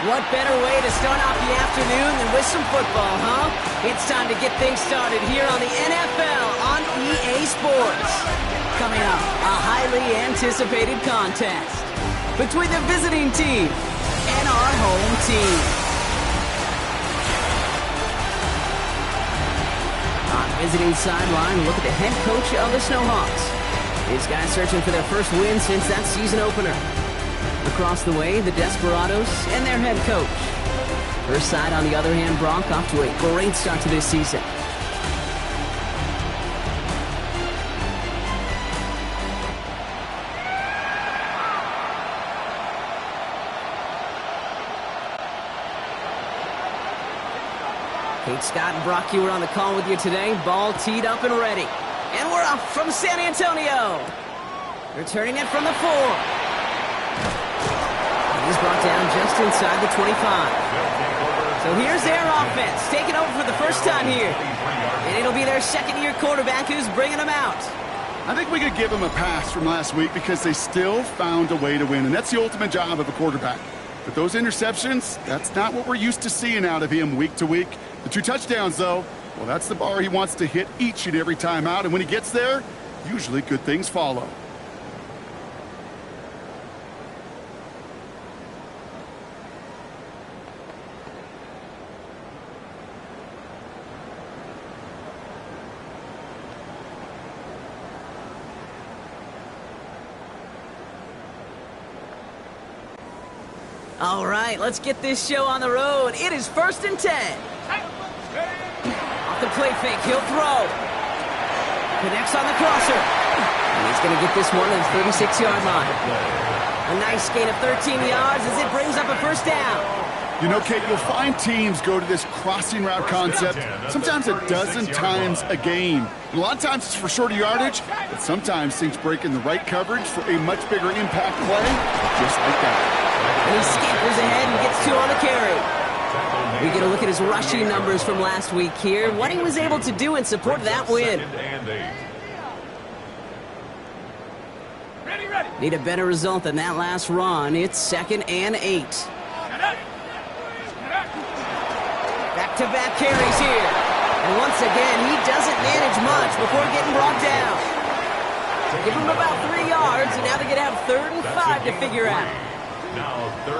What better way to start off the afternoon than with some football, huh? It's time to get things started here on the NFL on EA Sports. Coming up, a highly anticipated contest between the visiting team and our home team. On visiting sideline, look at the head coach of the Snowhawks. These guys searching for their first win since that season opener. Across the way, the Desperados and their head coach. First side, on the other hand, Brock off to a great start to this season. Kate Scott and Brock Ewer on the call with you today. Ball teed up and ready. And we're off from San Antonio. Returning it from the 4. He's brought down just inside the 25. So here's their offense, taking over for the first time here. And it'll be their second-year quarterback who's bringing them out. I think we could give them a pass from last week because they still found a way to win, and that's the ultimate job of a quarterback. But those interceptions, that's not what we're used to seeing out of him week to week. The 2 touchdowns, though, well, that's the bar he wants to hit each and every time out. And when he gets there, usually good things follow. All right, let's get this show on the road. It is 1st and 10. Off the play fake, he'll throw. Connects on the crosser. And he's going to get this one at the 36-yard line. A nice gain of 13 yards as it brings up a first down. You know, Kate, you'll find teams go to this crossing route concept sometimes a dozen times a game. And a lot of times it's for shorter yardage, but sometimes things break in the right coverage for a much bigger impact play, just like that. And he scampers ahead and gets 2 on the carry. We get a look at his rushing numbers from last week here, what he was able to do in support of that win. Need a better result than that last run. It's 2nd and 8. Back-to-back carries here. And once again, he doesn't manage much before getting brought down. Give him about 3 yards, and now they're going to have 3rd and 5 to figure out.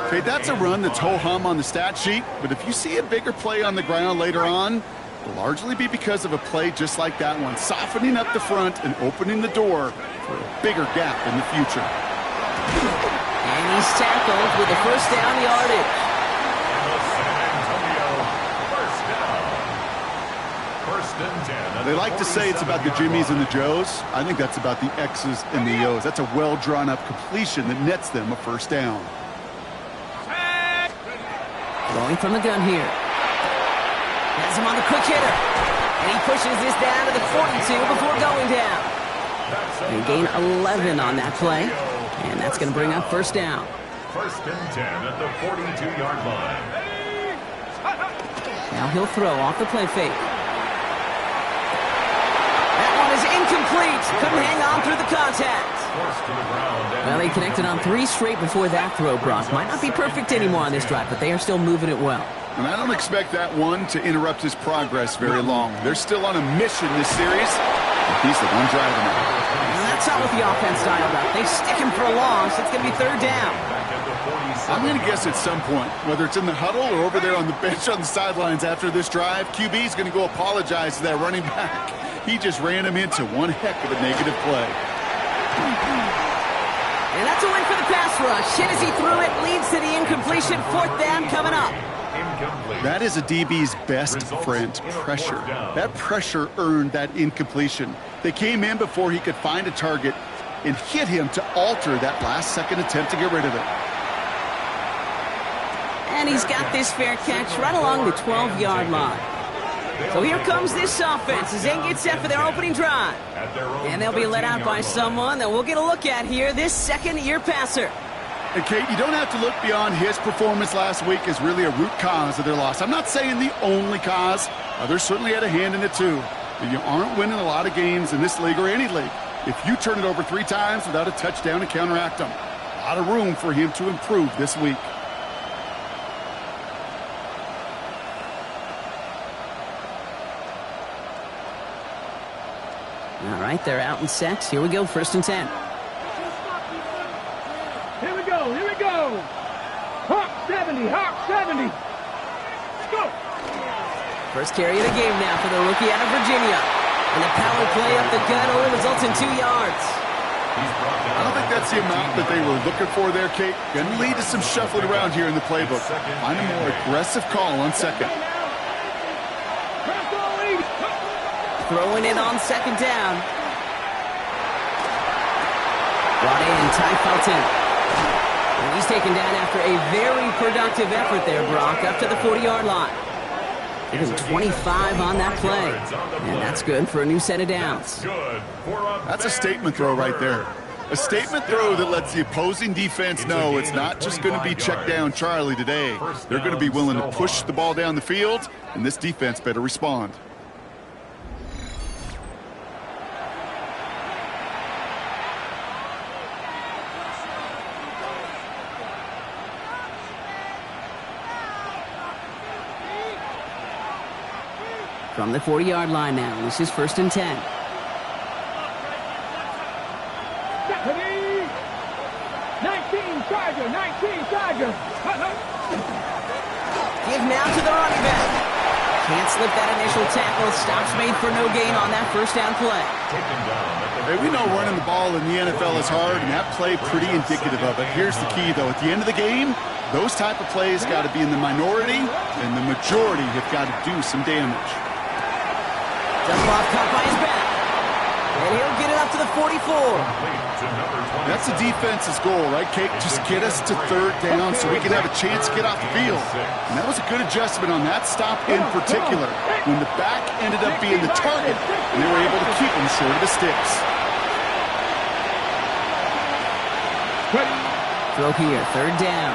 Okay, that's a run that's ho-hum on the stat sheet, but if you see a bigger play on the ground later on, it'll largely be because of a play just like that one, softening up the front and opening the door for a bigger gap in the future. And he's tackled with a first down yardage. They like to say it's about the Jimmies and the Joes. I think that's about the X's and the O's. That's a well-drawn-up completion that nets them a first down. Going from the gun here. Has him on the quick hitter. And he pushes this down to the 42 before going down. They gain 11 on that play. And that's going to bring up first down. 1st and 10 at the 42-yard line. Now he'll throw off the play fake. That one is incomplete. Couldn't hang on through the contact. Well, he connected on 3 straight before that throw, Brock. Might not be perfect anymore on this drive, but they are still moving it well. And I don't expect that one to interrupt his progress very long. They're still on a mission this series, and he's the one driving it. And that's not what the offense dialed up. They stick him for a long, so it's going to be 3rd down. I'm going to guess at some point, whether it's in the huddle or over there on the bench on the sidelines after this drive, QB is going to go apologize to that running back. He just ran him into one heck of a negative play. And that's a win for the pass rush. Hit as he threw it, leads to the incompletion. 4th down coming up. That is a DB's best friend, pressure. That pressure earned that incompletion. They came in before he could find a target and hit him to alter that last-second attempt to get rid of it. And he's got this fair catch right along the 12-yard line. So here comes this offense as they get set for their opening drive. And they'll be let out by someone that we'll get a look at here, this second-year passer. And Kate, you don't have to look beyond his performance last week as really a root cause of their loss. I'm not saying the only cause. Others certainly had a hand in it too. But you aren't winning a lot of games in this league or any league if you turn it over 3 times without a touchdown to counteract them. A lot of room for him to improve this week. right, they're out and set. Here we go, 1st and 10. Here we go, here we go. Hawk 70, Hawk 70. Let's go. First carry of the game now for the rookie out of Virginia. And the power play up the gut only results in 2 yards. I don't think that's the amount that they were looking for there, Kate. Going to lead to some shuffling around here in the playbook. Find a more aggressive call on 2nd. Throwing it on 2nd down. Brought in Ty Felton. And he's taken down after a very productive effort there, Brock, up to the 40-yard line. It was 25 on that play. And that's good for a new set of downs. That's a statement throw right there. A statement throw that lets the opposing defense know it's not just going to be check down Charlie today. They're going to be willing to push the ball down the field, and this defense better respond. From the 40-yard line now, this is 1st and 10. 19, Tiger, 19, Tiger. Give now to the running back. Can't slip that initial tackle. Stops made for no gain on that 1st down play. Hey, we know running the ball in the NFL is hard, and that play pretty indicative of it. Here's the key, though. At the end of the game, those type of plays got to be in the minority, and the majority have got to do some damage. Dump-off caught by his back. And he'll get it up to the 44. That's the defense's goal, right, Kate? Just get us to 3rd down so we can have a chance to get off the field. And that was a good adjustment on that stop in particular, when the back ended up being the target, and they were able to keep him short of the sticks. Throw here, 3rd down.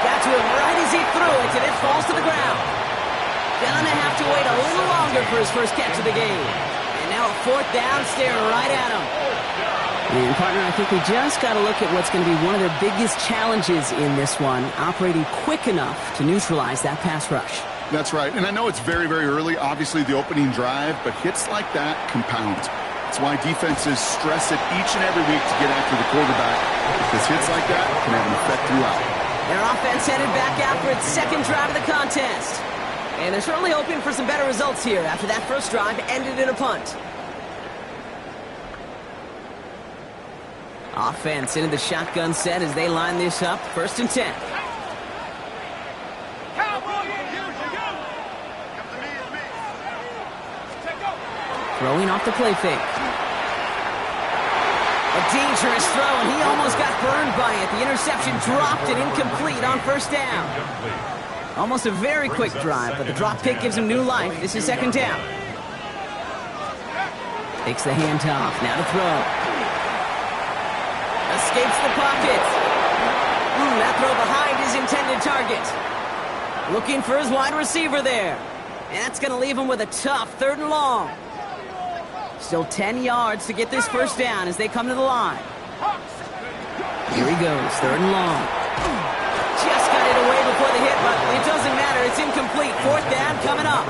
Got to him right as he threw it, and it falls to the ground. Gonna have to wait a little longer for his first catch of the game. And now a 4th down, staring right at him. And partner, I think we just got to look at what's going to be one of their biggest challenges in this one, operating quick enough to neutralize that pass rush. That's right, and I know it's very, very early, obviously the opening drive, but hits like that compound. That's why defenses stress it each and every week to get after the quarterback, because hits like that can have an effect throughout. Their offense headed back after its 2nd drive of the contest. And they're certainly hoping for some better results here after that 1st drive ended in a punt. Offense into the shotgun set as they line this up, 1st and 10. Throwing off the play fake. A dangerous throw, and he almost got burned by it. The interception dropped and incomplete on 1st down. Almost a very quick drive, but the drop pick gives him new life. This is 2nd down. Takes the handoff, now to throw. Escapes the pocket. That throw behind his intended target. Looking for his wide receiver there. And that's going to leave him with a tough 3rd and long. Still 10 yards to get this 1st down as they come to the line. Here he goes, 3rd and long. Just got it away before the hit, but it doesn't matter. It's incomplete. 4th down coming up.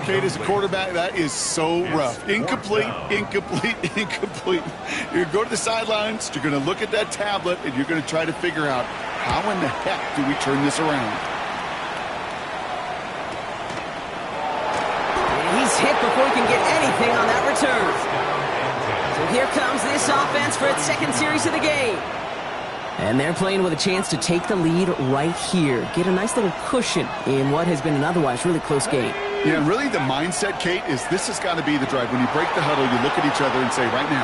Kate, as a quarterback, that is so rough. Incomplete, incomplete, incomplete. You're going to go to the sidelines, you're going to look at that tablet, and you're going to try to figure out how in the heck do we turn this around. And he's hit before he can get anything on that return. So here comes this offense for its 2nd series of the game. And they're playing with a chance to take the lead right here. Get a nice little cushion in what has been an otherwise really close game. Yeah, and really the mindset, Kate, is this has got to be the drive. When you break the huddle, you look at each other and say, right now,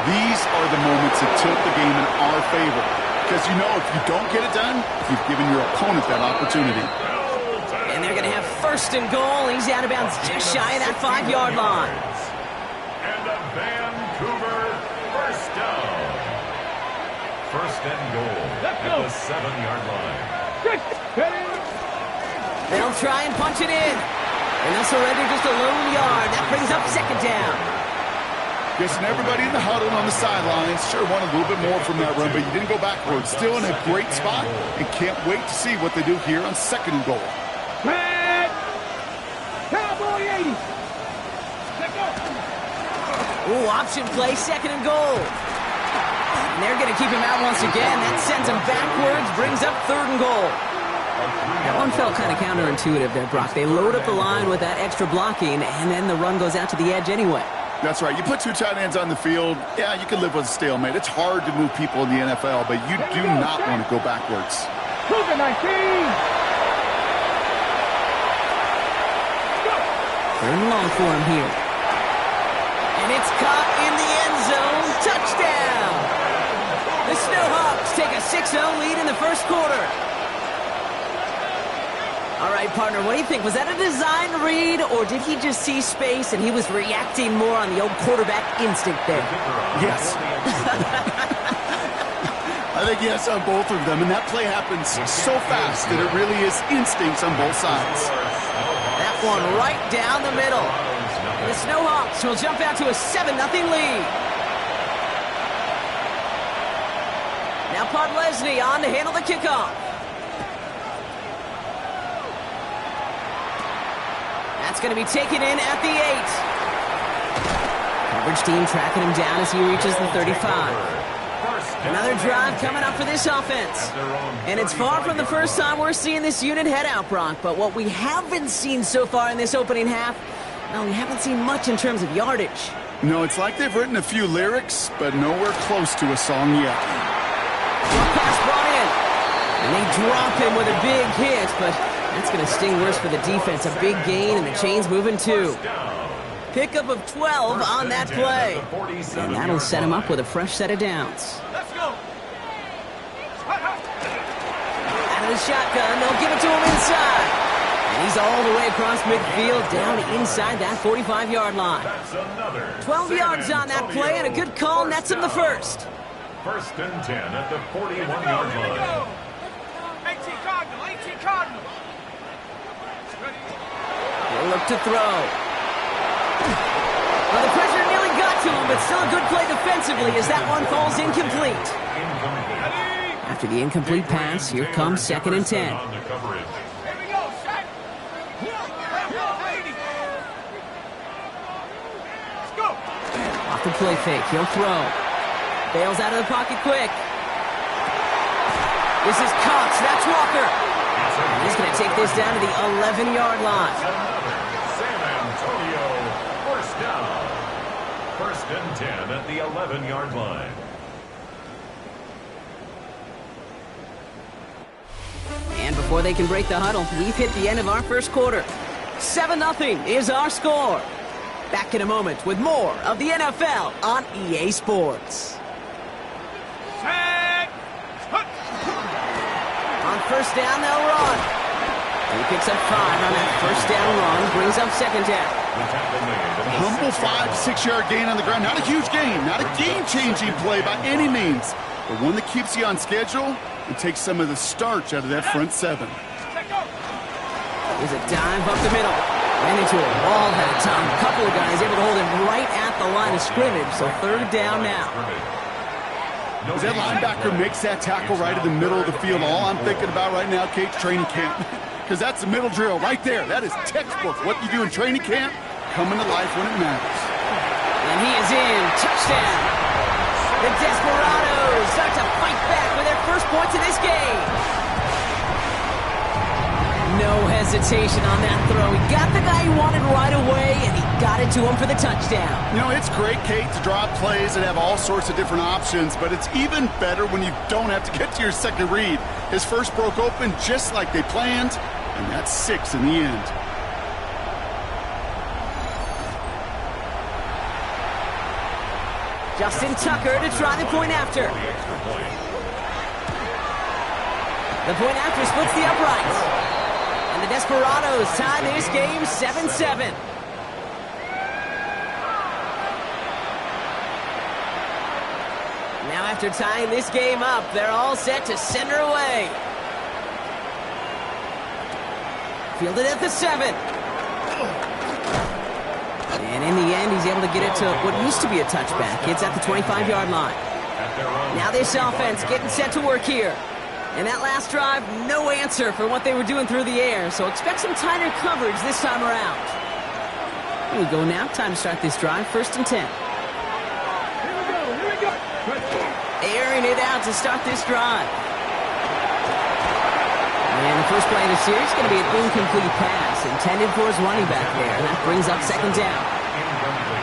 these are the moments that tilt the game in our favor. Because you know if you don't get it done, you've given your opponent that opportunity. And they're going to have 1st and goal. He's out of bounds just shy of that 5-yard line. And a Vancouver 1st down. 1st and goal at the 7-yard line. They'll try and punch it in. And they'll surrender just a lone yard. That brings up 2nd down. Guessing everybody in the huddle and on the sidelines sure wanted a little bit more from that run, but you didn't go backwards. Still in a great spot and can't wait to see what they do here on 2nd and goal. Red! Cowboy 80! Ooh, option play, second and goal. And they're going to keep him out once again. That sends him backwards, brings up third and goal. That one felt kind of counterintuitive there, Brock. They load up the line with that extra blocking, and then the run goes out to the edge anyway. That's right. You put two tight ends on the field, yeah, you can live with a stalemate. It's hard to move people in the NFL, but you do not want to go backwards. Cougar 19. Third and long for him here. And it's caught in the end zone. Touchdown! The Snowhawks take a 6-0 lead in the first quarter. All right, partner, what do you think? Was that a design read, or did he just see space and he was reacting more on the old quarterback instinct there? Yes. I think yes on both of them, and that play happens so fast that it really is instincts on both sides. That one right down the middle. And the Snowhawks will jump out to a 7-0 lead. Now Podlesny on to handle the kickoff. That's going to be taken in at the 8. Coverage team tracking him down as he reaches the 35. Another drive coming up for this offense. And it's far from the first time we're seeing this unit head out, Brock. But what we haven't seen so far in this opening half, well, we haven't seen much in terms of yardage. No, it's like they've written a few lyrics, but nowhere close to a song yet. Pass brought in. And they drop him with a big hit, but that's going to sting worse for the defense. A big gain, and the chain's moving too. Pickup of 12 on that play. And that'll set him up with a fresh set of downs. Let's go. Out of the shotgun, they'll give it to him inside. And he's all the way across midfield, down inside that 45-yard line. 12 yards on that play, and a good call nets him the first. First and 10 at the 41-yard line. 18 Cardinal, 18 Cardinal. He'll look to throw. Well, the pressure nearly got to him, but still a good play defensively as that one falls incomplete. After the incomplete pass, here comes second and 10. Here we go, set. Let's go. Off the play fake, he'll throw. Bails out of the pocket quick. This is Cox, that's Walker. And he's going to take this down to the 11-yard line. San Antonio, first down. First and 10 at the 11-yard line. And before they can break the huddle, we've hit the end of our first quarter. 7-0 is our score. Back in a moment with more of the NFL on EA Sports. Set. On first down, they'll run. And he picks up 5 on that first down run, brings up second down. A humble 5-6-yard gain on the ground. Not a huge gain, not a game-changing play by any means, but one that keeps you on schedule and takes some of the starch out of that front 7. There's a dive up the middle. Ran into a wall that time. A couple of guys able to hold him right at the line of scrimmage, so third down now. As that linebacker makes that tackle right in the middle of the field, all I'm thinking about right now, Kate, training camp. Because that's the middle drill right there. That is textbook. What you do in training camp, coming to life when it matters. And he is in. Touchdown. The Desperados start to fight back with their first points of this game. No hesitation on that throw. He got the guy he wanted right away, and he got it to him for the touchdown. You know, it's great, Kate, to draw up plays and have all sorts of different options, but it's even better when you don't have to get to your second read. His first broke open just like they planned, and that's 6 in the end. Justin Tucker to try the point after. The point after splits the uprights. And the Desperados tie this game 7-7. Now after tying this game up, they're all set to send her away. Fielded at the 7. And in the end, he's able to get it to what used to be a touchback. It's at the 25-yard line. Now this offense getting set to work here. And that last drive, no answer for what they were doing through the air. So expect some tighter coverage this time around. Here we go now. Time to start this drive. First and 10. airing it out to start this drive. And the first play of the series is going to be an incomplete pass intended for his running back there. And that brings up second down.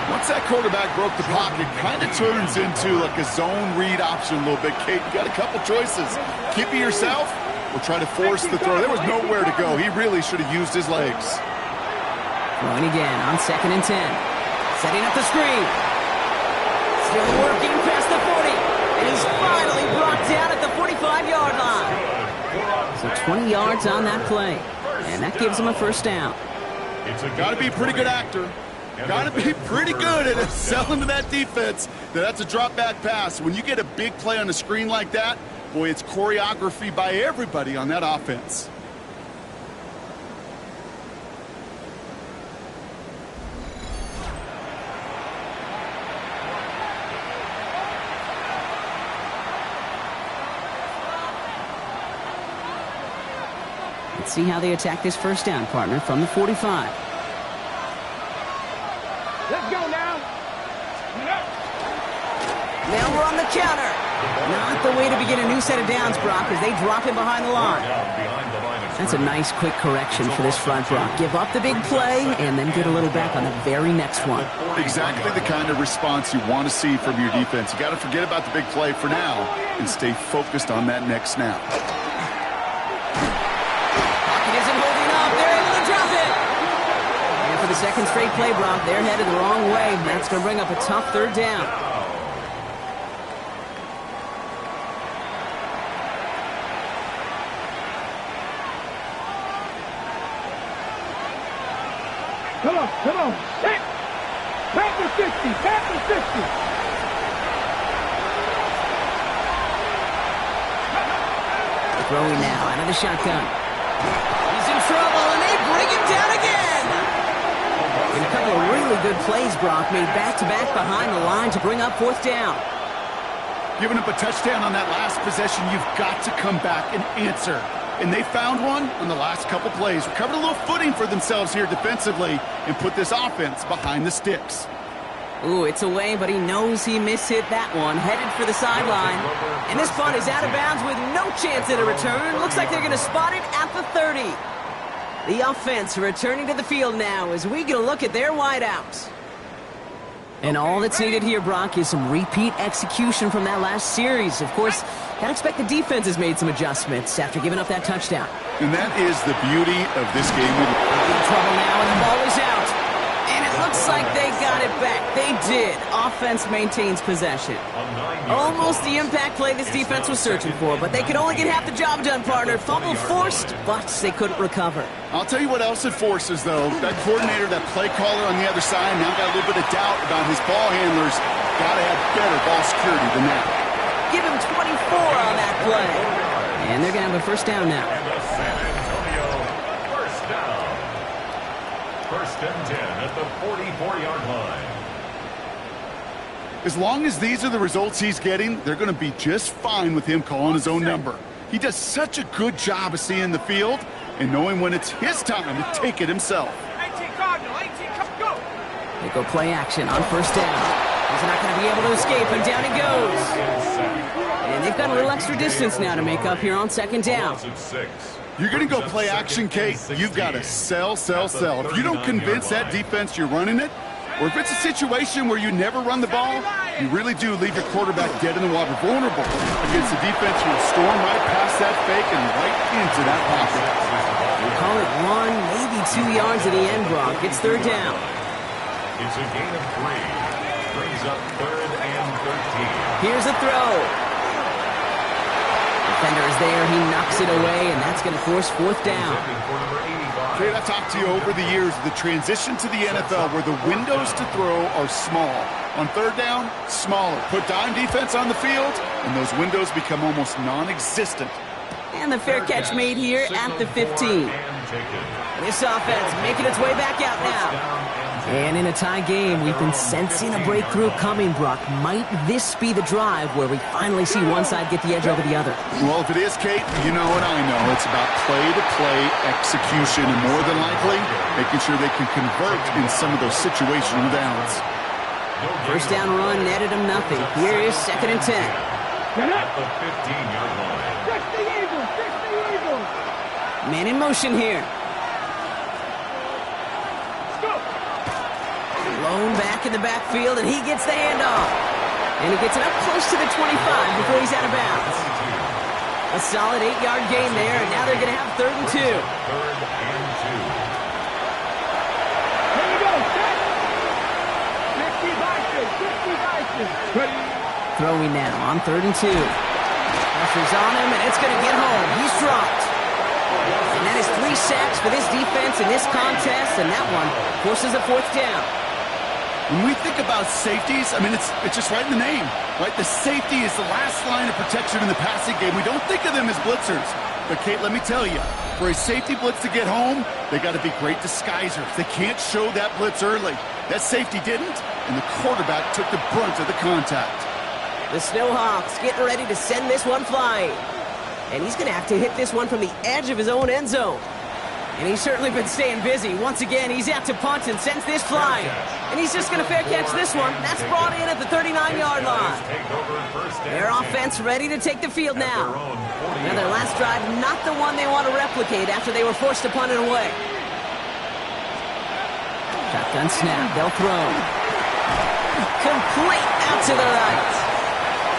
Once that quarterback broke the pocket, kind of turns into like a zone read option a little bit. Kate, you got a couple choices. Keep it yourself or try to force the throw. There was nowhere to go. He really should have used his legs. Throwing again on 2nd and 10. Setting up the screen. Still working past the 40. And he's finally brought down at the 45-yard line. So 20 yards on that play. And that gives him a first down. Got to be a pretty good actor. Got to be pretty good at selling to that defense. That's a drop-back pass. When you get a big play on the screen like that, boy, it's choreography by everybody on that offense. Let's see how they attack this first down, partner, from the 45. Let's go now. Now we're on the counter. Not the way to begin a new set of downs, Brock, as they drop him behind the line. That's a nice quick correction for this front, Brock. Give up the big play and then get a little back on the very next one. Exactly the kind of response you want to see from your defense. You got to forget about the big play for now and stay focused on that next snap. For the second straight play, Brock, they're headed the wrong way. That's going to bring up a tough third down. Come on. Set. Back to 50. Throwing now out of the shotgun. He's in trouble, and they bring him down again. And a couple of really good plays, Brock, made back-to-back behind the line to bring up fourth down. Giving up a touchdown on that last possession, you've got to come back and answer. And they found one on the last couple plays. Recovered a little footing for themselves here defensively and put this offense behind the sticks. Ooh, it's away, but he knows he mishit that one. Headed for the sideline. And this punt is out of bounds with no chance at a return. Looks like they're going to spot it at the 30. The offense returning to the field now as we get a look at their wideouts. And all that's needed here, Brock, is some repeat execution from that last series. Of course, I'd expect the defense has made some adjustments after giving up that touchdown. And that is the beauty of this game. In trouble now, and the ball is out. And it looks like they got it back. They did. Offense maintains possession. Almost the impact play this defense was searching for, but they could only get half the job done, partner. Fumble forced, but they couldn't recover. I'll tell you what else it forces, though. That coordinator, that play caller on the other side, now got a little bit of doubt about his ball handlers. Got to have better ball security than that. Give him 24 on that play. And they're going to have a first down now. And the San Antonio first down. First and 10 at the 44-yard line. As long as these are the results he's getting, they're going to be just fine with him calling his own number. He does such a good job of seeing the field and knowing when it's his time to take it himself. 18 Cardinal, 18, go! They go play action on first down. He's not going to be able to escape, and down he goes. And they've got a little extra distance now to make up here on second down. You're going to go play action, Kate. You've got to sell. If you don't convince that defense you're running it, or if it's a situation where you never run the ball, you really do leave your quarterback dead in the water, vulnerable against the defense who will storm right past that fake and right into that pocket. We call it 1, maybe 2 yards at the end, Brock. It's third down. It's a gain of 3. Brings up 3rd and 13. Here's a throw. Defender is there. He knocks it away, and that's going to force fourth down. Kate, I've talked to you over the years, the transition to the NFL where the windows to throw are small. On third down, smaller. Put dime defense on the field, and those windows become almost non-existent. And the fair catch made here at the 15. This offense making its way back out now. And in a tie game, we've been sensing a breakthrough coming, Brock. Might this be the drive where we finally see one side get the edge over the other? Well, if it is, Kate, you know what I know. It's about play-to-play execution, and more than likely, making sure they can convert in some of those situational downs. First down run netted him nothing. Here is 2nd and 10. at the 15-yard line. Fix the Eagles! Fix the Eagles! Man in motion here. Blown back in the backfield, and he gets the handoff. And he gets it up close to the 25 before he's out of bounds. A solid 8-yard gain there, and now they're going to have 3rd and 2. 3rd and 2. Here we go, set! 50 Bison, 50 Bison. Ready? Throwing now on 3rd and 2. Pressure's on him, and it's going to get home. He's dropped. And that is 3 sacks for this defense in this contest, and that one forces a 4th down. When we think about safeties, I mean, it's just right in the name, right? The safety is the last line of protection in the passing game. We don't think of them as blitzers. But, Kate, let me tell you, for a safety blitz to get home, they got to be great disguisers. They can't show that blitz early. That safety didn't, and the quarterback took the brunt of the contact. The Snowhawks getting ready to send this one flying. And he's going to have to hit this one from the edge of his own end zone. And he's certainly been staying busy. Once again, he's out to punt and sends this flying. And he's just going to fair catch this one. That's brought in at the 39-yard line. Their offense ready to take the field now. Now their last drive, not the one they want to replicate after they were forced to punt it away. Shotgun snap. They'll throw. Complete out to the right.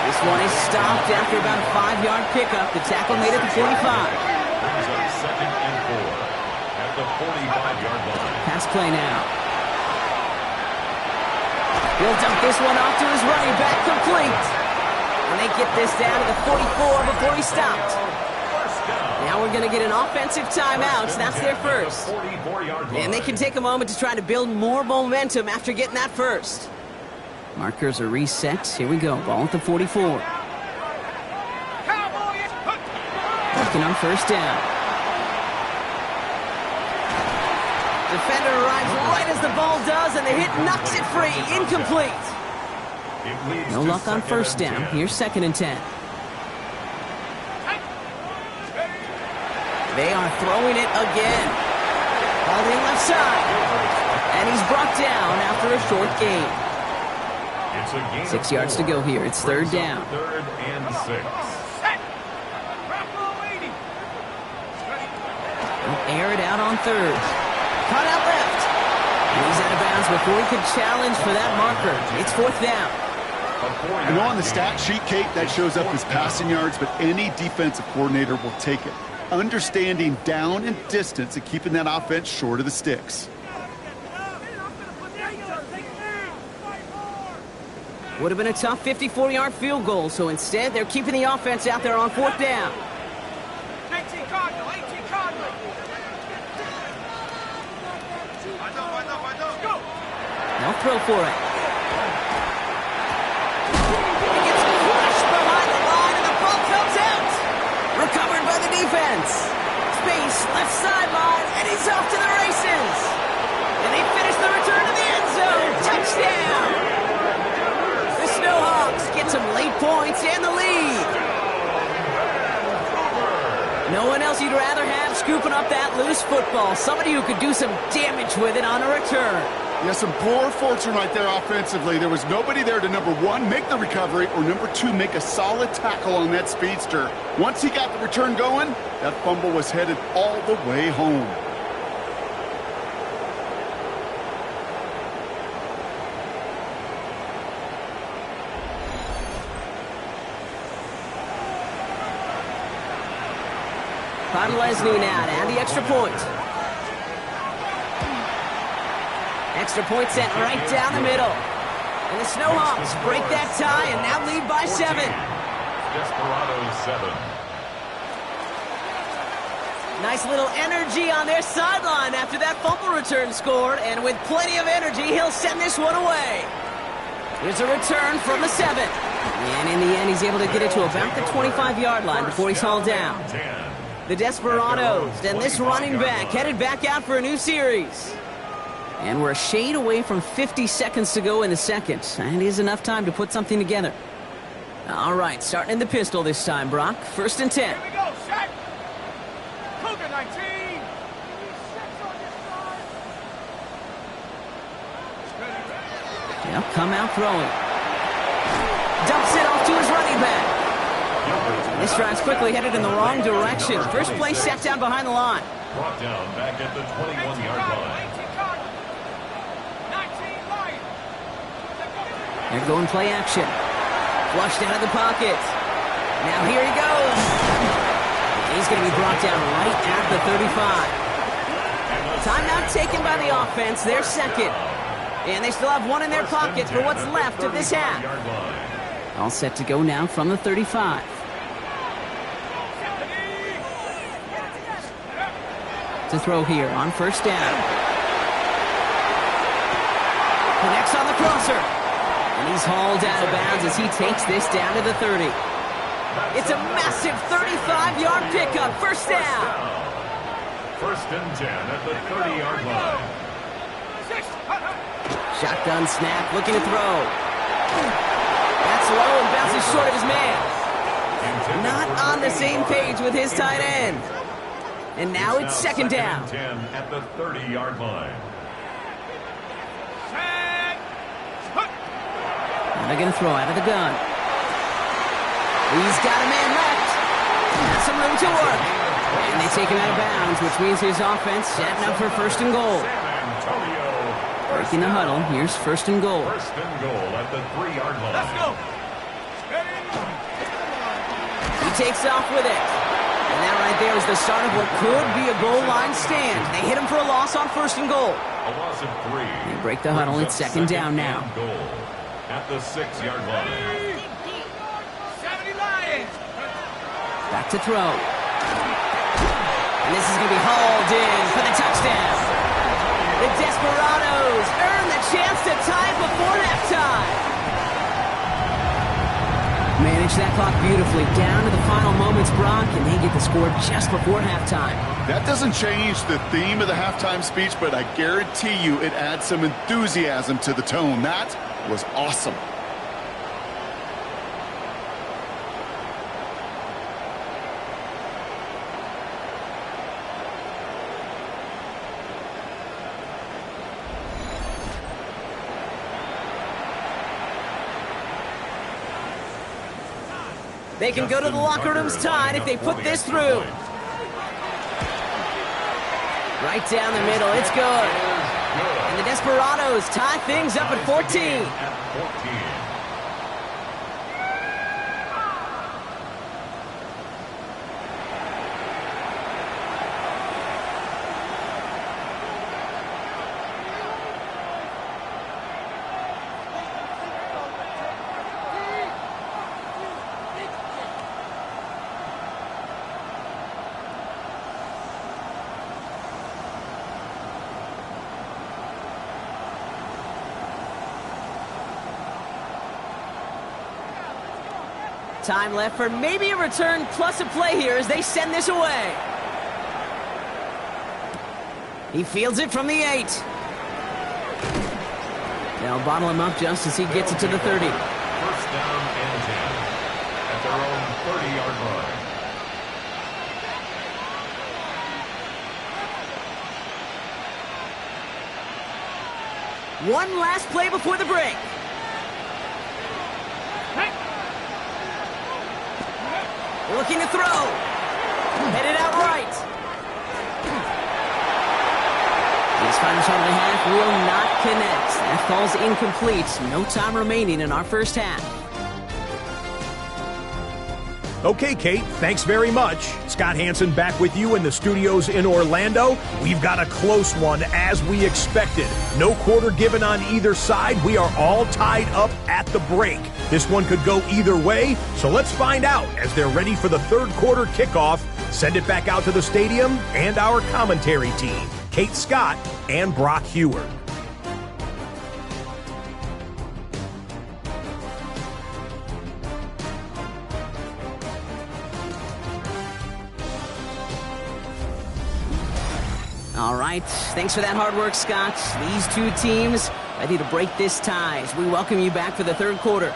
This one is stopped after about a 5-yard pickup. The tackle made it to 45. Brings up 2nd and 4 at the 45-yard line. Pass play now. He'll dump this one off to his running back, complete. And they get this down to the 44 before he stopped. Now we're going to get an offensive timeout. That's their first. And they can take a moment to try to build more momentum after getting that first. Markers are reset. Here we go. Ball at the 44. Working on 1st down. Defender arrives right as the ball does, and the hit knocks it free. Incomplete. No luck on 1st down. Here's 2nd and 10. They are throwing it again. Holding left side. And he's brought down after a short gain. 6 yards to go here. It's 3rd down. 3rd and 6. They'll air it out on 3rd. Cut out left. And he's out of bounds before he could challenge for that marker. It's 4th down. I know on the stat sheet, Kate, that shows up as passing yards, but any defensive coordinator will take it. Understanding down and distance and keeping that offense short of the sticks. Would have been a tough 54-yard field goal, so instead they're keeping the offense out there on 4th down. 18 Cardinal, 18 Cardinal. They'll throw for it. He gets crushed behind the line, and the ball comes out. Recovered by the defense. Space, left sideline, and he's off to the races. And they finish the return to the end zone. Touchdown. The Snowhawks get some late points and the lead. No one else you'd rather have scooping up that loose football. Somebody who could do some damage with it on a return. Yeah, some poor fortune right there offensively. There was nobody there to, number 1, make the recovery, or number 2, make a solid tackle on that speedster. Once he got the return going, that fumble was headed all the way home. Leslie now to add the extra point. Extra point sent right down the middle. And the Snowhawks break that tie and now lead by 7. Desperados 7. Nice little energy on their sideline after that fumble return scored. And with plenty of energy, he'll send this one away. Here's a return from the 7. And in the end, he's able to get it to about the 25-yard line before he's hauled down. The Desperados and this running back headed back out for a new series. And we're a shade away from 50 seconds to go in the second. And it is enough time to put something together. All right, starting in the pistol this time, Brock. 1st and 10. Here we go, set. Cougar 19. Yep, come out throwing. Dumps it off to his running back. This drive's quickly headed in the wrong direction. First play set down behind the line. Brought down back at the 21-yard line. They're going play action. Flushed out of the pocket. Now here he goes. He's going to be brought down right at the 35. Timeout taken by the offense. They're second. And they still have one in their pocket for what's left of this half. All set to go now from the 35. To throw here on first down. Connects on the crosser. And he's hauled out of bounds as he takes this down to the 30. It's a massive 35-yard pickup. First down. First and 10 at the 30-yard line. Shotgun snap, looking to throw. That's low and bounces short of his man. Not on the same page with his tight end. And now it's second down. 10 at the 30-yard line. Now they're going to throw out of the gun. He's got a man left. Has some room to work. And they take him out of bounds, which means his offense setting up for first and goal. Breaking the huddle. Here's first and goal. First and goal at the 3-yard line. Let's go. He takes off with it. And that right there is the start of what could be a goal line stand. They hit him for a loss on first and goal. A loss of 3. They break the huddle. It's second down now. Goal at the 6-yard line. 70 Lions. Back to throw. And this is going to be hauled in for the touchdown. The Desperados earn the chance to tie it before halftime. Manage that clock beautifully down to the final moments, Brock, and they get the score just before halftime. That doesn't change the theme of the halftime speech, but I guarantee you it adds some enthusiasm to the tone. That was awesome. They can go to the locker rooms tied if they put this through. Right down the middle, it's good. And the Desperados tie things up at 14. Time left for maybe a return plus a play here as they send this away. He fields it from the 8. They'll bottle him up just as he gets it to the 30. First down and 10 at their own 30-yard line. One last play before the break. Looking to throw. Headed out right. His final shot of the half will not connect. That falls incomplete. No time remaining in our first half. Okay, Kate, thanks very much. Scott Hansen back with you in the studios in Orlando. We've got a close one as we expected. No quarter given on either side. We are all tied up at the break. This one could go either way, so let's find out as they're ready for the third quarter kickoff. Send it back out to the stadium and our commentary team, Kate Scott and Brock Heward. All right, thanks for that hard work, Scott. These two teams ready to break this tie as we welcome you back for the third quarter.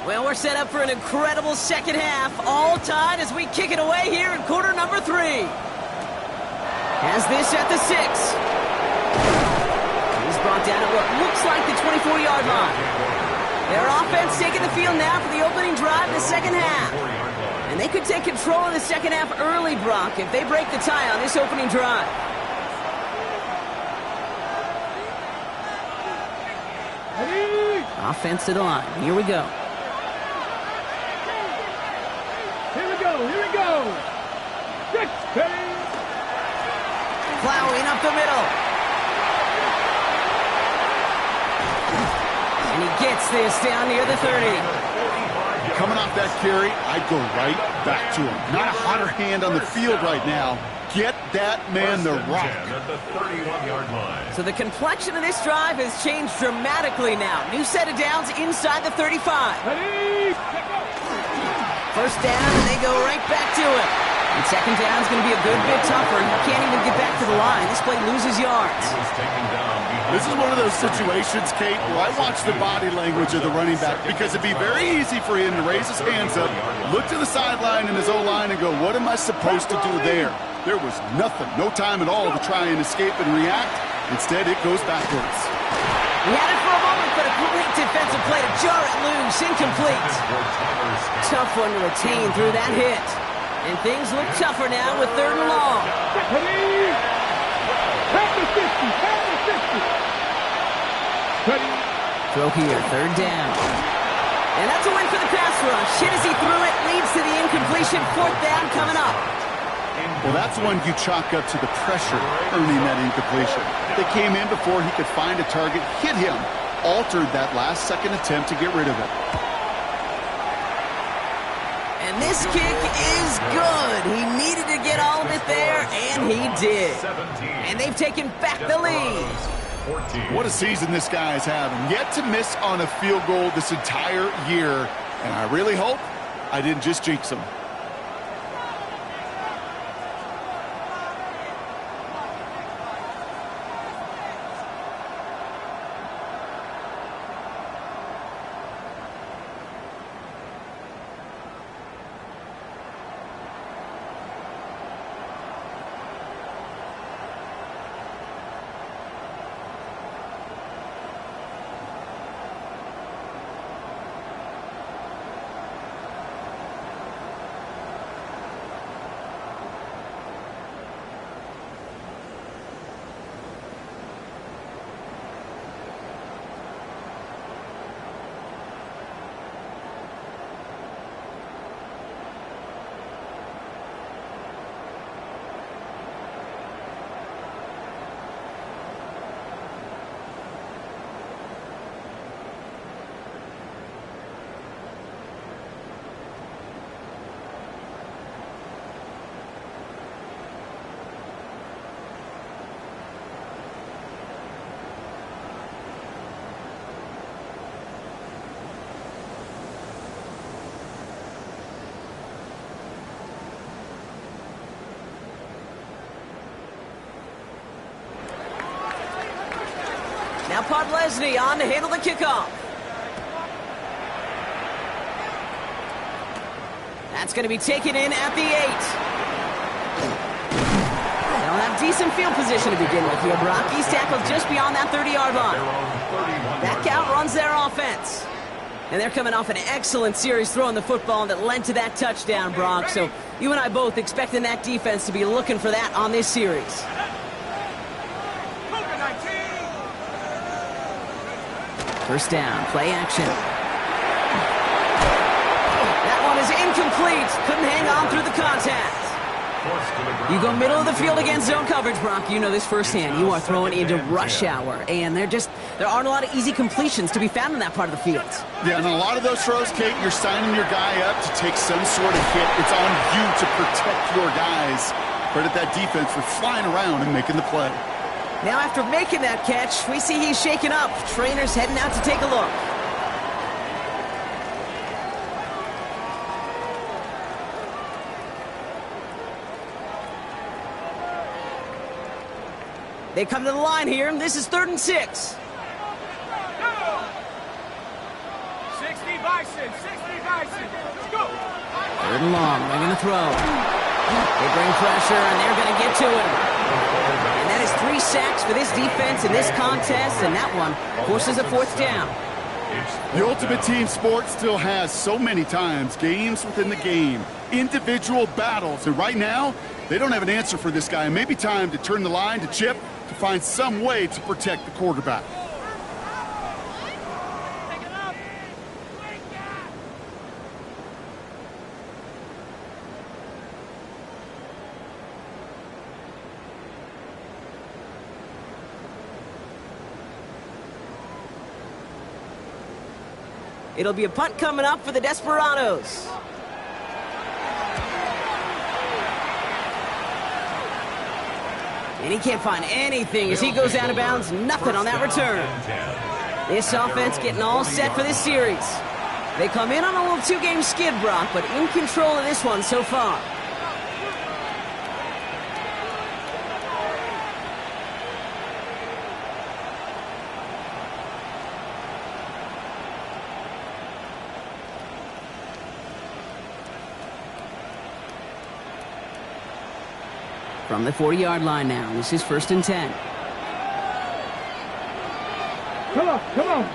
Well, we're set up for an incredible second half, all tied as we kick it away here in quarter number 3. Has this at the 6. He's brought down at what looks like the 24-yard line. Their offense taking the field now for the opening drive in the second half. And they could take control of the second half early, Brock, if they break the tie on this opening drive. Offense to the line. Here we go. Here we go. Here we go. 6, Plowing up the middle. And he gets this down near the 30. Coming off that carry, I'd go right back to him. Not a hotter hand on the field right now. Get that man the rock. At the 31-yard line. So the complexion of this drive has changed dramatically now. New set of downs inside the 35. ready, First down, and they go right back to it. And second down is going to be a good bit tougher. You can't even get back to the line. This play loses yards. He was taken down behind. This is one of those situations, Kate, where I watch the body language of the running back because it'd be very easy for him to raise his hands up, look to the sideline in his O-line and go, what am I supposed to do there? There was nothing, no time at all to try and escape and react. Instead, it goes backwards. He had it for a moment, but a great defensive play to jar it loose. Incomplete. Tough one to retain through that hit. And things look tougher now with 3rd and long. ready, half the 50, half the 50. Ready, Throw here, 3rd down. And that's a win for the pass rush. Hit as he threw it, leads to the incompletion. 4th down coming up. Well, that's one you chalk up to the pressure earning that incompletion. They came in before he could find a target, hit him, altered that last-second attempt to get rid of it. And this kick is good. He needed to get all of it there, and he did. And they've taken back the lead. What a season this guy is having. Yet to miss on a field goal this entire year. And I really hope I didn't just jinx him. Now Podlesny on to handle the kickoff. That's going to be taken in at the 8. They'll have decent field position to begin with here, Brock. He's tackled just beyond that 30-yard line. That count runs their offense. And they're coming off an excellent series throwing the football that led to that touchdown, Brock. So you and I both expecting that defense to be looking for that on this series. First down, play action. That one is incomplete. Couldn't hang on through the contact. You go middle of the field against zone coverage, Brock. You know this firsthand. You are throwing into rush hour, and there aren't a lot of easy completions to be found in that part of the field. Yeah, and a lot of those throws, Kate, you're signing your guy up to take some sort of hit. It's on you to protect your guys. Credit that defense for flying around and making the play. Now after making that catch, we see he's shaken up. Trainer's heading out to take a look. They come to the line here. This is 3rd and 6. Third and long, they're going to throw. They bring pressure, and they're going to get to him. And that is 3 sacks for this defense in this contest, and that one forces a 4th down. The ultimate team sport still has so many times games within the game, individual battles, and right now, they don't have an answer for this guy. It may be time to turn the line to Chip to find some way to protect the quarterback. It'll be a punt coming up for the Desperados. And he can't find anything as he goes out of bounds. Nothing on that return. This offense getting all set for this series. They come in on a little 2-game skid, Brock, but in control of this one so far. From the 40-yard line now, this is 1st and 10. Come on, come on.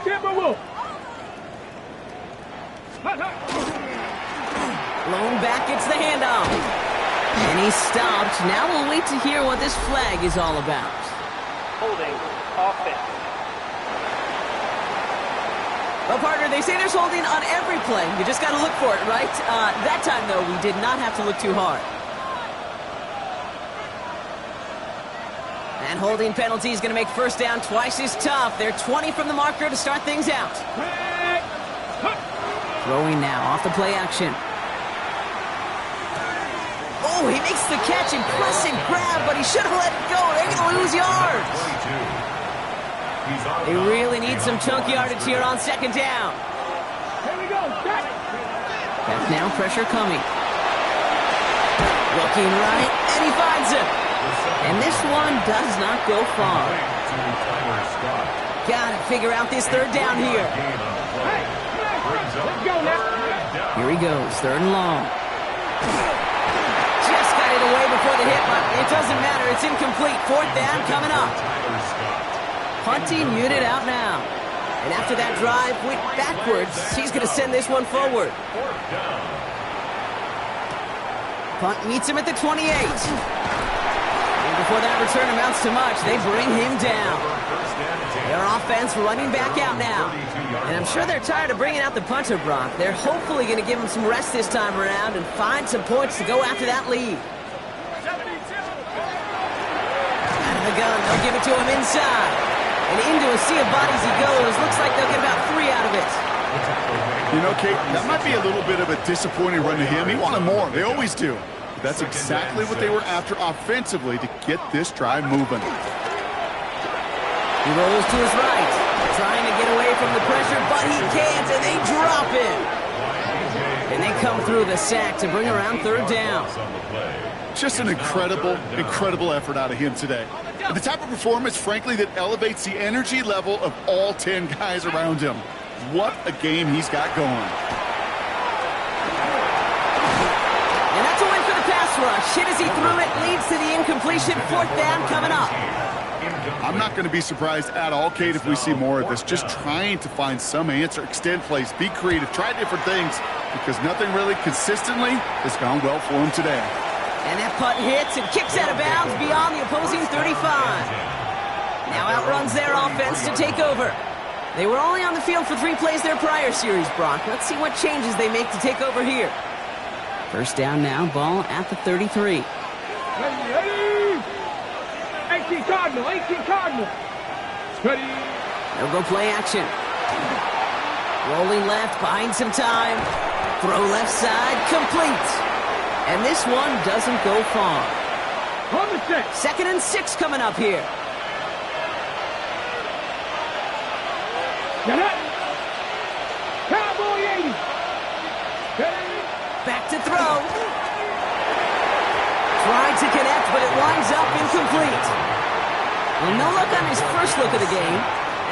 Timberwolf. Blown back, gets the handoff. And he's stopped. Now we'll wait to hear what this flag is all about. Holding offense. Well, partner, they say there's holding on every play. You just got to look for it, right? That time, though, we did not have to look too hard. And holding penalty is going to make 1st down twice as tough. They're 20 from the marker to start things out. Throwing now off the play action. Oh, he makes the catch. Impressive grab, but he should have let it go. They're going to lose yards. They really need some chunk yardage here on 2nd down. Here we go. Back now, pressure coming. Looking right, and he finds him. And this one does not go far. Gotta figure out this 3rd down here. Let's go now. Here he goes, 3rd and long. Just got it away before the hit, but it doesn't matter. It's incomplete. 4th down coming up. Punting unit out now. And after that drive went backwards, he's going to send this one forward. Punt meets him at the 28. Before that return amounts to much, they bring him down. Their offense running back out now. And I'm sure they're tired of bringing out the punter, Brock. They're hopefully going to give him some rest this time around and find some points to go after that lead. Out of the gun, they'll give it to him inside. And into a sea of bodies he goes. Looks like they'll get about 3 out of it. You know, Kate, that might be a little bit of a disappointing run to him. He wanted more. They always do. That's exactly what they were after offensively to get this drive moving. He rolls to his right, trying to get away from the pressure, but he can't, and they drop him. And they come through the sack to bring around 3rd down. Just an incredible effort out of him today. And the type of performance, frankly, that elevates the energy level of all 10 guys around him. What a game he's got going. Rush. Hit as he threw it, leads to the incompletion. 4th down coming up. I'm not going to be surprised at all, Kate, if we see more of this. Just trying to find some answer, extend plays, be creative, try different things, because nothing really consistently has gone well for him today. And that punt hits and kicks out of bounds beyond the opposing 35. Now outruns their offense to take over. They were only on the field for 3 plays their prior series, Brock. Let's see what changes they make to take over here. 1st down now, ball at the 33. 18 Cardinal, 18 Cardinal. Ready. They'll go play action. Rolling left, buying some time. Throw left side, complete. And this one doesn't go far. On the set. 2nd and 6 coming up here. Get up. Cowboy 80. Back to throw. Tried to connect, but it winds up incomplete. Well, no luck on his first look of the game,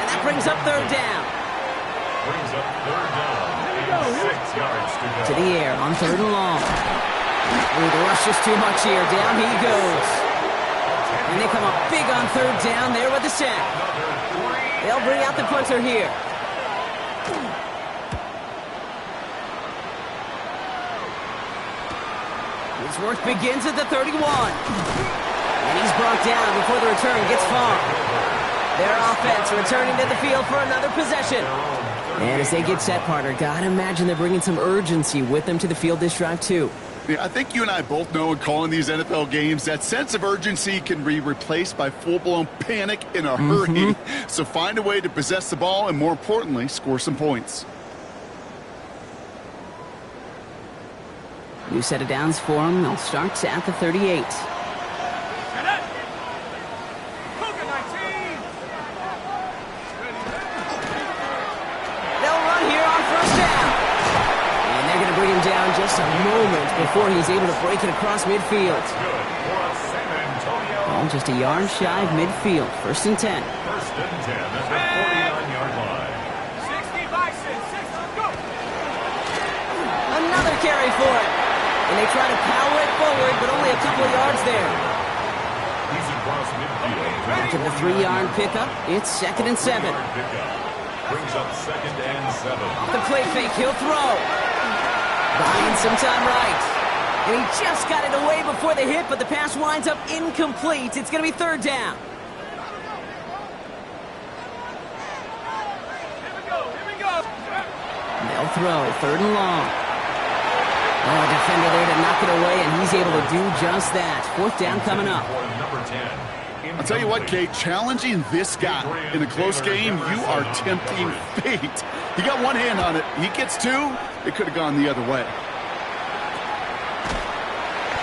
and that brings up 3rd down. Brings up 3rd down and 6 yards to go. To the air on 3rd and long. Ooh, the rush is too much here. Down he goes. And they come up big on 3rd down there with the sack. They'll bring out the punter here. His work begins at the 31. And he's brought down before the return gets far. Their offense returning to the field for another possession. And as they get set, partner, gotta imagine they're bringing some urgency with them to the field this drive, too. Yeah, I think you and I both know in calling these NFL games that sense of urgency can be replaced by full-blown panic in a hurry. So find a way to possess the ball and, more importantly, score some points. New set of downs for them. They'll start at the 38. They'll run here on 1st down. And they're going to bring him down just a moment before he's able to break it across midfield. Well, just a yard shy of midfield. 1st and 10. 1st and 10 at the 49-yard line. 60 by 6. Let's go. Another carry for it. And they try to power it forward, but only a couple of yards there. He's across midfield. After the 3-yard pickup, it's 2nd and 7. Brings up 2nd and 7. The play fake, he'll throw. Buying some time right. And he just got it away before the hit, but the pass winds up incomplete. It's going to be 3rd down. Here we go. They'll throw, 3rd and long. Oh, a defender there to knock it away, and he's able to do just that. 4th down coming up. Number 10. I'll tell you what, Kate, challenging this guy in a close game, you are tempting fate. He got one hand on it. He gets 2. It could have gone the other way.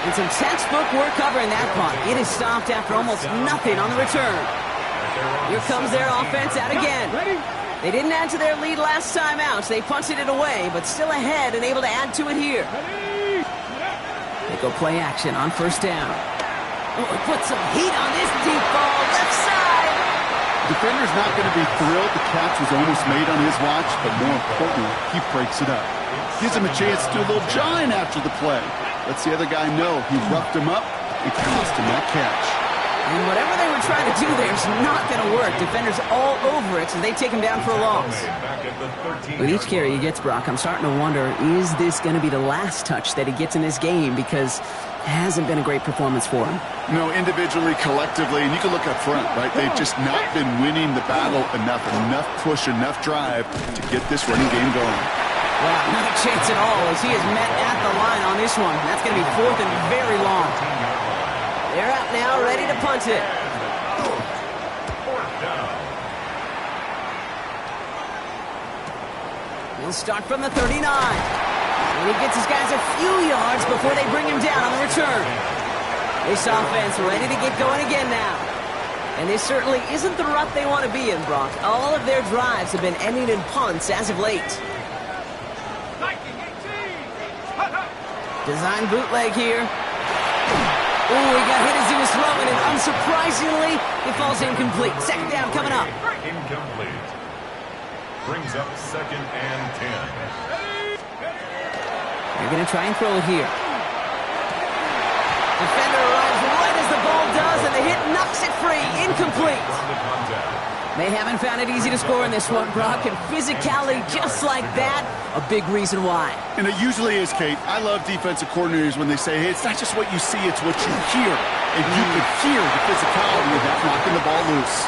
And some textbook work covering that punt. It is stopped after almost nothing on the return. Here comes their offense out again. They didn't add to their lead last time out, so they punted it away, but still ahead and able to add to it here. They go play action on 1st down. Oh, put some heat on this deep ball, left side. Defender's not going to be thrilled the catch was almost made on his watch, but more importantly, he breaks it up. Gives him a chance to do a little giant after the play. Lets the other guy know he roughed him up and cost him that catch. And whatever they were trying to do there is not going to work. Defenders all over it, so they take him down for a loss. With each carry he gets, Brock, I'm starting to wonder, is this going to be the last touch that he gets in this game? Because it hasn't been a great performance for him. No, individually, collectively, and you can look up front, right? They've just not been winning the battle enough push, enough drive to get this running game going. Well, not a chance at all as he is met at the line on this one. That's going to be 4th and very long. They're out now, ready to punt it. 4th down. He'll start from the 39. And he gets his guys a few yards before they bring him down on the return. This offense ready to get going again now. And this certainly isn't the rut they want to be in, Brock. All of their drives have been ending in punts as of late. Design bootleg here. Oh, he got hit as he was throwing, and unsurprisingly, it falls incomplete. 2nd down coming up. Incomplete. Brings up 2nd and 10. They're going to try and throw it here. Defender arrives right as the ball does, and the hit knocks it free. Incomplete. They haven't found it easy to score in this one, Brock, and physicality just like that, a big reason why. And it usually is, Kate. I love defensive coordinators when they say, hey, it's not just what you see, it's what you hear. And you can hear the physicality of that knocking the ball loose.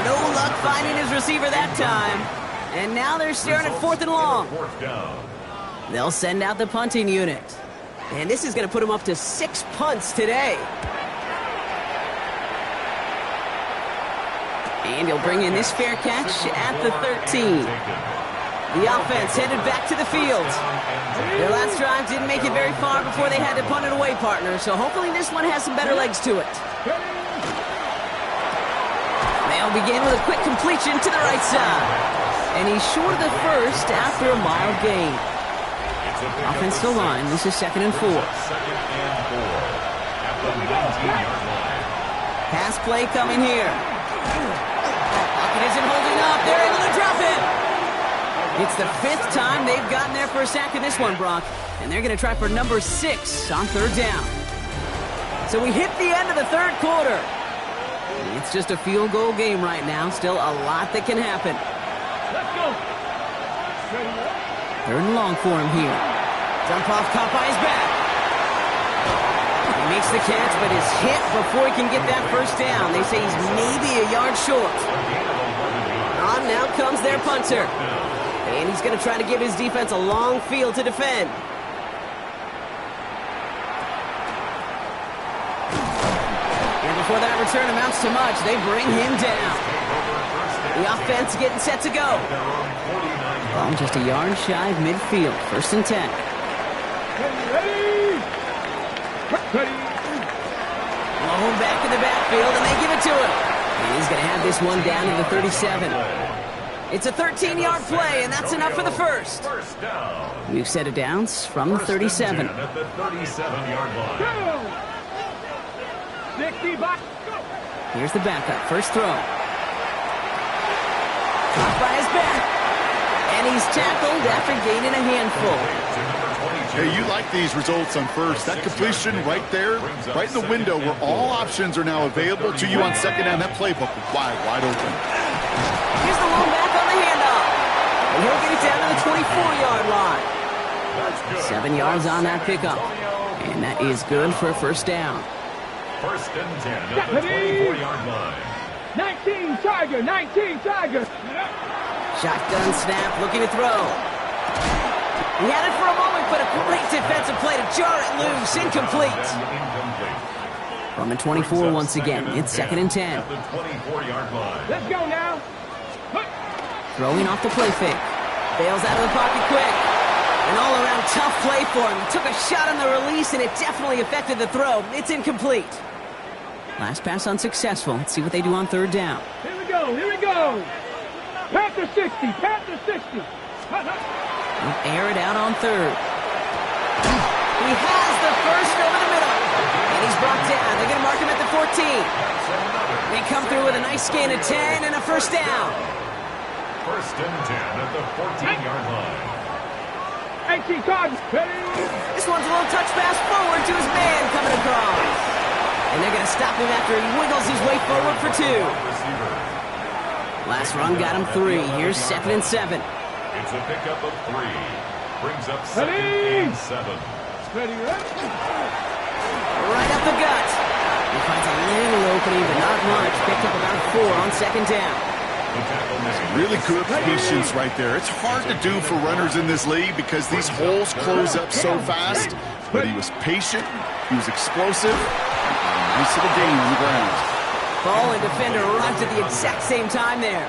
No luck finding his receiver that time. And now they're staring at 4th and long. They'll send out the punting unit. And this is going to put them up to 6 punts today. And he'll bring in this fair catch at the 13. The offense headed back to the field. Their last drive didn't make it very far before they had to punt it away, partner, so hopefully this one has some better legs to it. They'll begin with a quick completion to the right side. And he's short of the first after a mild gain. Offensive line, this is 2nd and 4. Pass play coming here. Pocket isn't holding up. They're able to drop it. It's the 5th time they've gotten there for a sack in this one, Brock. And they're going to try for number 6 on 3rd down. So we hit the end of the 3rd quarter. It's just a field goal game right now. Still a lot that can happen. Let's go. 3rd and long for him here. Dump off, caught by his back. He makes the catch, but is hit before he can get that first down. They say he's maybe a yard short. On now comes their punter. And he's going to try to give his defense a long field to defend. And before that return amounts to much, they bring him down. The offense getting set to go. Ball just a yard shy of midfield. 1st and 10. Ready. Blown back in the backfield, and they give it to him. And he's going to have this one down to the 37. It's a 13-yard play, and that's enough for the first. We've set it downs from the 37. At the 37-yard line. 60 back. Here's the backup. First throw. Caught by his back. And he's tackled after gaining a handful. Hey, you like these results on first. That completion right there, right in the window where all options are now available to you on 2nd down. That playbook wide open. Here's the long back on the handoff. And he'll get it down to the 24-yard line. 7 yards on that pickup. And that is good for a first down. 1st and 10 at the 24-yard line. 19 Tiger, 19 Tiger. Shotgun snap, looking to throw. He had it for a moment, but a great defensive play to jar it loose. Incomplete. From the 24 once again. It's 2nd and 10. At the 24-yard line. Let's go now. Throwing off the play fake. Bails out of the pocket quick. An all-around tough play for him. He took a shot on the release, and it definitely affected the throw. It's incomplete. Last pass unsuccessful. Let's see what they do on 3rd down. Here we go, here we go. Panther 60, Panther 60. He'll air it out on 3rd. He has the first over the middle. And he's brought down. They're going to mark him at the 14. They come through with a nice gain of 10 and a first down. 1st and 10 at the 14-yard line. 18 cards. Ready. This one's a little touch pass forward to his man coming across. And they're going to stop him after he wiggles his way forward for 2. Last run got him 3. Here's 2nd and 7. It's a pickup of 3. Brings up 2nd and 7. Ready, ready. Right up the gut. He finds a little opening, but not much. Picked up about 4 on 2nd down. Really good patience right there. It's hard to do for runners in this league because these holes close up so fast. But he was patient. He was explosive. Nice little gain on the ground. Ball and defender arrived at the exact same time there.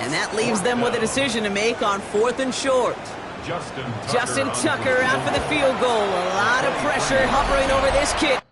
And that leaves them with a decision to make on 4th and short. Justin Tucker out for the field goal. A lot of pressure hovering over this kid.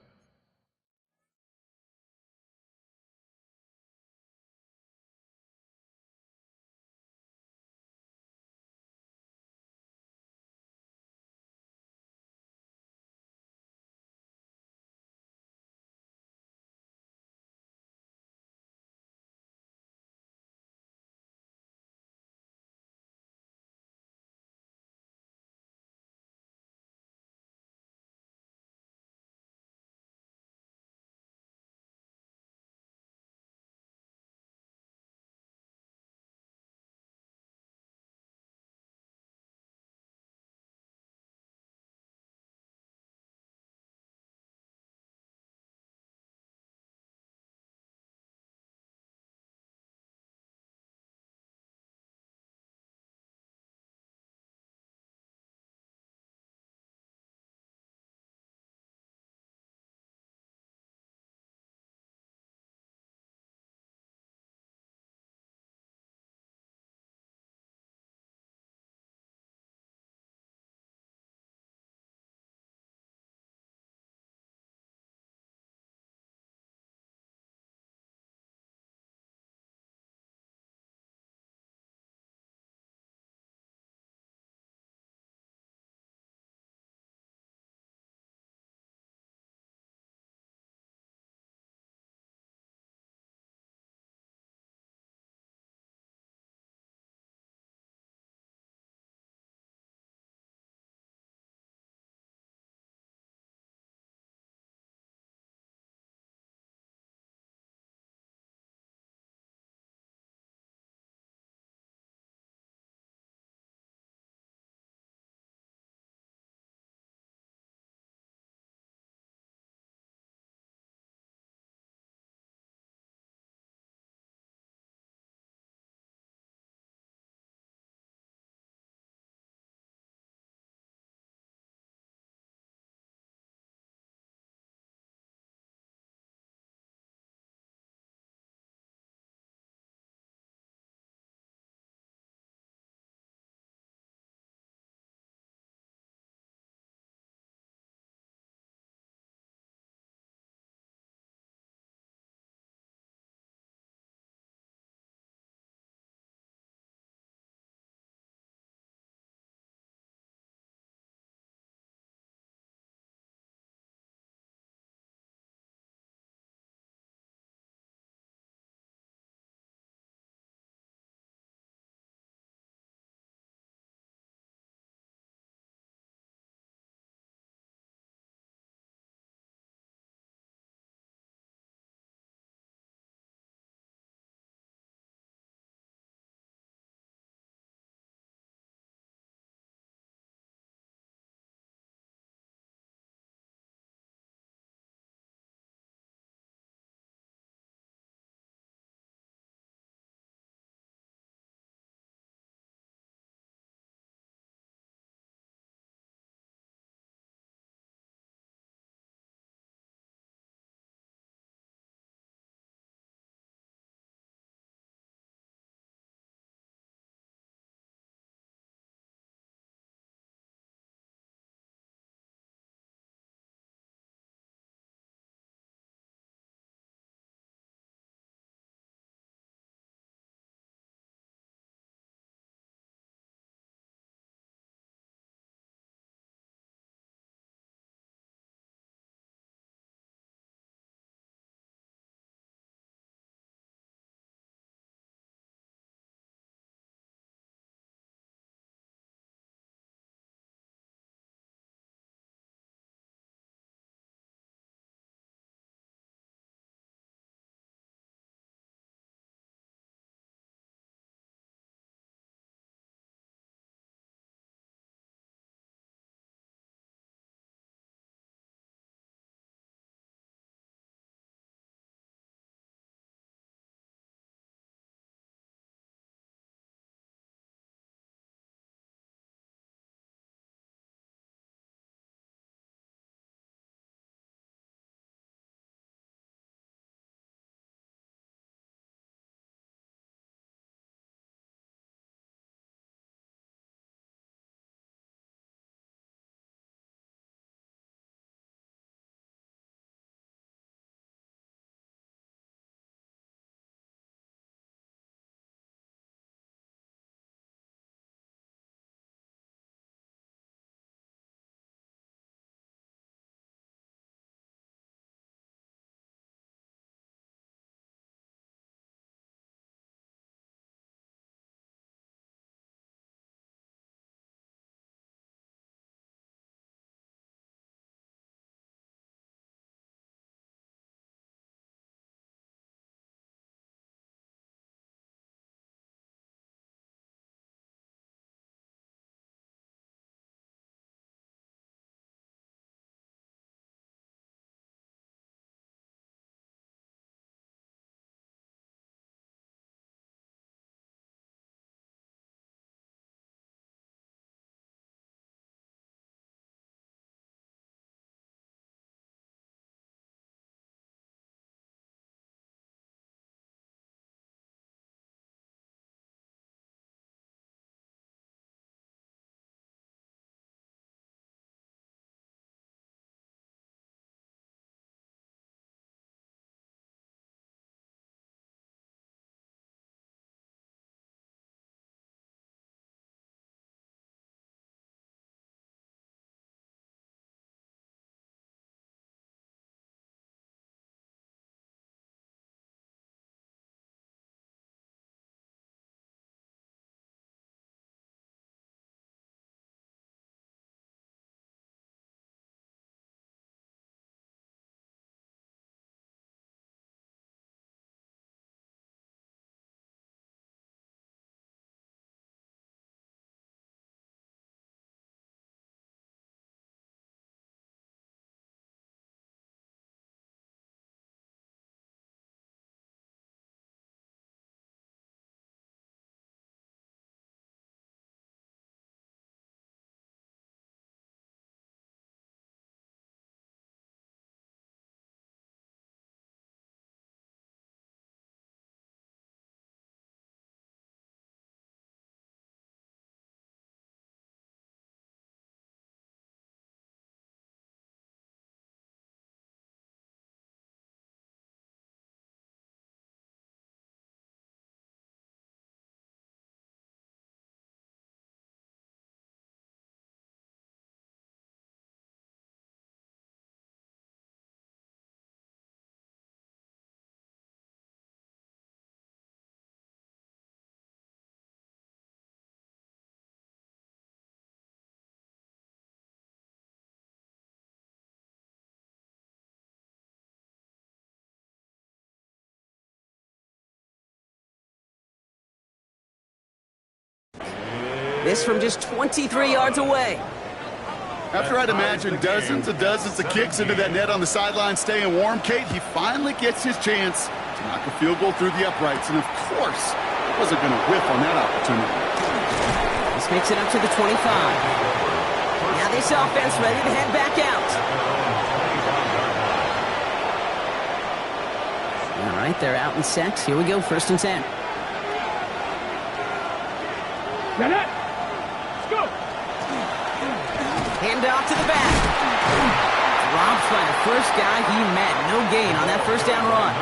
This from just 23 yards away. After I'd imagine dozens and dozens of kicks into that net on the sideline staying warm, Kate, he finally gets his chance to knock a field goal through the uprights. And of course, he wasn't going to whiff on that opportunity. This makes it up to the 25. Now this offense ready to head back out. All right, they're out and set. Here we go, 1st and 10. Get it. Let's go. Hand off to the back. Dropped by the first guy he met. No gain on that 1st down run.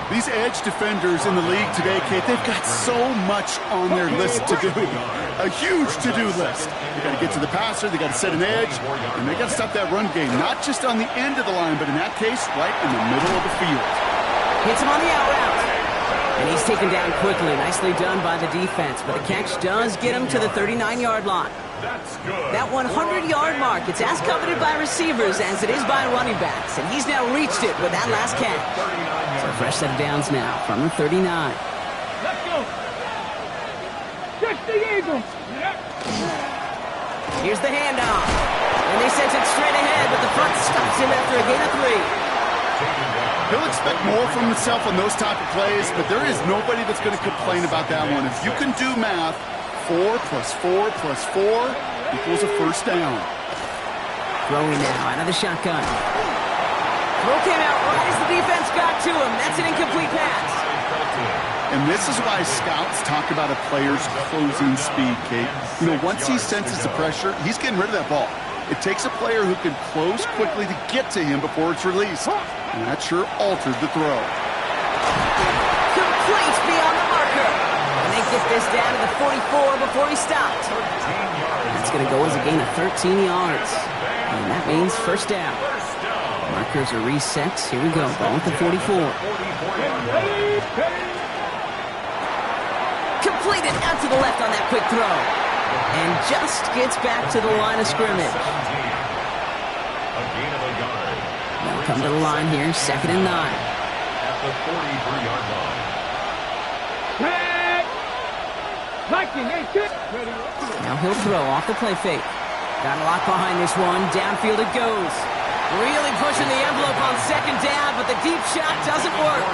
These edge defenders in the league today, Kate, they've got so much on their list to do. A huge to-do list. They got to get to the passer, they got to set an edge, and they got to stop that run game, not just on the end of the line, but in that case, right in the middle of the field. Hits him on the out route. And he's taken down quickly. Nicely done by the defense, but the catch does get him to the 39-yard line. That 100-yard mark, it's as coveted by receivers as it is by running backs, and he's now reached it with that last catch. So a fresh set of downs now from the 39. Let's go. Catch the Eagle. Here's the handoff. And they sent it straight ahead, but the front stops him after a gain of 3. He'll expect more from himself on those type of plays, but there is nobody that's going to complain about that one. If you can do math, 4 + 4 + 4 equals a 1st down. Throwing now out of the shotgun. Throw came out right as the defense got to him. That's an incomplete pass. And this is why scouts talk about a player's closing speed, Kate. You know, once he senses the pressure, he's getting rid of that ball. It takes a player who can close quickly to get to him before it's released. And that sure altered the throw. Complete beyond the marker. And they get this down to the 44 before he stopped. That's going to go as a gain of 13 yards. And that means 1st down. Markers are reset. Here we go. Ball at the 44. Completed out to the left on that quick throw. And just gets back to the line of scrimmage. They'll come to the line here, 2nd and 9. At the 43-yard line. Now he'll throw off the play fake. Got a lot behind this one. Downfield it goes. Really pushing the envelope on 2nd down, but the deep shot doesn't work.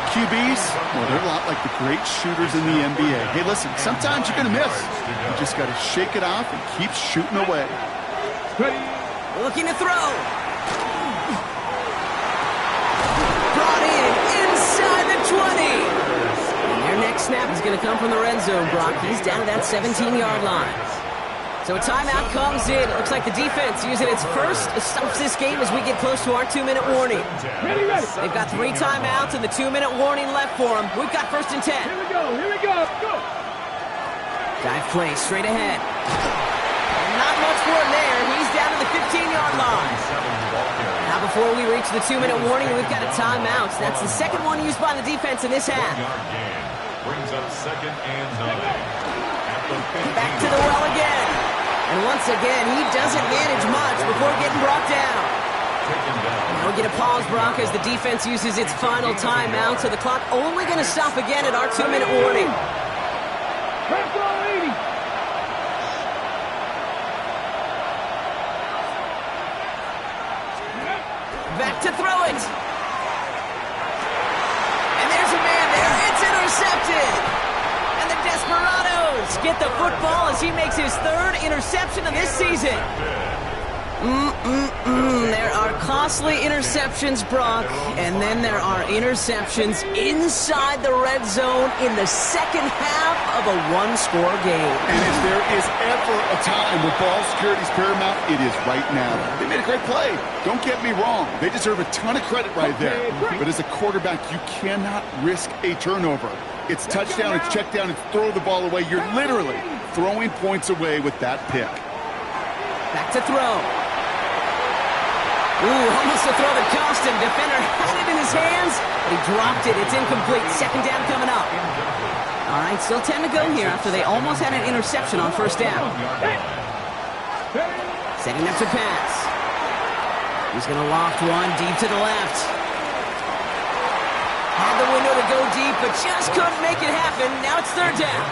QBs, well, they're a lot like the great shooters in the NBA. Hey, listen, sometimes you're going to miss. You just got to shake it off and keep shooting away. Looking to throw. Brought in inside the 20. And their next snap is going to come from the red zone, Brock. He's down to that 17-yard line. So a timeout comes in. It looks like the defense using its first stops this game as we get close to our 2-minute warning. They've got 3 timeouts and the 2-minute warning left for them. We've got 1st and 10. Here we go. Here we go. Go. Dive play straight ahead. And not much for him there. He's down to the 15-yard line. Now before we reach the 2-minute warning, we've got a timeout. That's the 2nd one used by the defense in this half. Brings up 2nd and 9. Back to the well again. And once again, he doesn't manage much before getting brought down. Now we get a pause, Brock, as the defense uses its final timeout, so the clock only going to stop again at our 2-minute warning. Back to throw it. And there's a man there. It's intercepted. And the Desperados get the football as he makes his 3rd interception of this season. There are costly interceptions, Brock, and then there are interceptions inside the red zone in the 2nd half of a 1-score game. And if there is ever a time where ball security is paramount, it is right now. They made a great play. Don't get me wrong. They deserve a ton of credit right there. But as a quarterback, you cannot risk a turnover. It's touchdown, it's check down, it's throw the ball away. You're literally throwing points away with that pick. Back to throw. Almost a throw that cost him. Defender had it in his hands, but he dropped it. It's incomplete. 2nd down coming up. All right, still 10 to go here after they almost had an interception on 1st down. Setting up to pass. He's going to loft one deep to the left. Had the window to go deep, but just couldn't make it happen. Now it's 3rd down.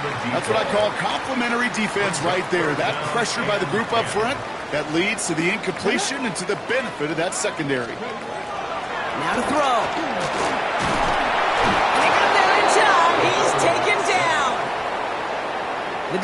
That's what I call complimentary defense right there. That pressure by the group up front, that leads to the incompletion and to the benefit of that secondary. Now to throw.